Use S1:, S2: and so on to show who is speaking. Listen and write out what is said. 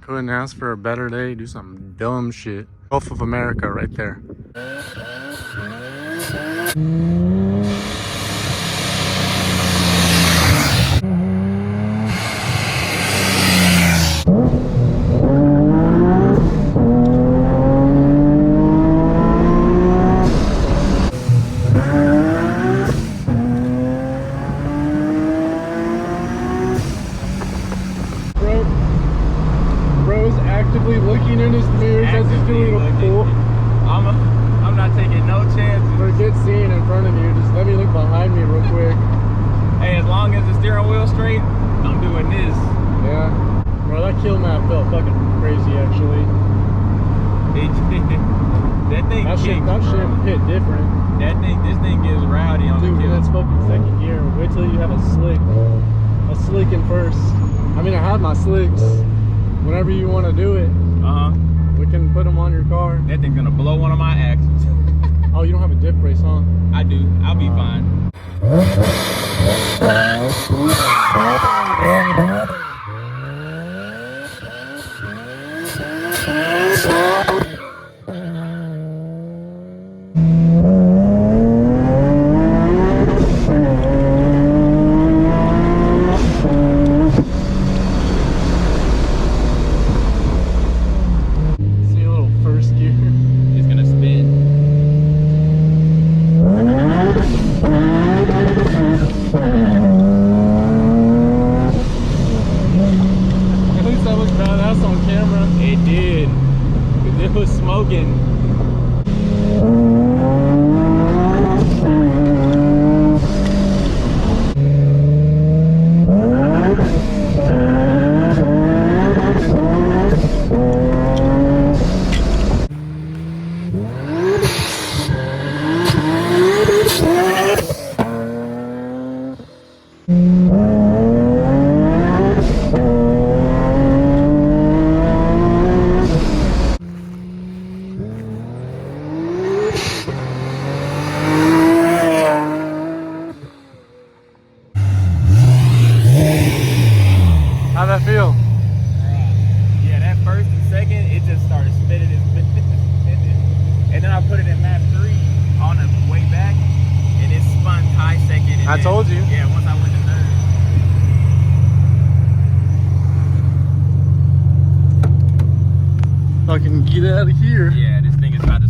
S1: Couldn't ask for a better day. Do some dumb shit. Gulf of America right there. Bro's actively looking in his mirrors as he's doing a pull.
S2: I'm not taking no chances.
S1: Forget seeing in front of you. Just let me look behind me real quick.
S2: Hey, as long as the steering wheel straight, I'm doing this.
S1: Yeah. Bro, that kill map felt fucking crazy actually.
S2: That thing
S1: That shit hit different.
S2: This thing gets rowdy on
S1: Dude,
S2: the kill.
S1: that's fucking second gear. Wait till you have a slick in first. I mean, I have my slicks. Whenever you want to do it, we can put them on your car.
S2: That thing's gonna blow one of my axles.
S1: Oh, you don't have a dip brace, huh?
S2: I do. I'll be fine.
S1: See a little first gear.
S2: It's gonna spin.
S1: At least that looked badass on camera.
S2: It did. 'Cause it was smoking.
S1: How'd that feel?
S2: Yeah, that first and second, it just started spinning and spinning and spinning. And then I put it in map 3 on the way back, and it spun high second. And
S1: I told you.
S2: Yeah, once I went to third.
S1: Fucking get out of here.
S2: Yeah, this thing is about to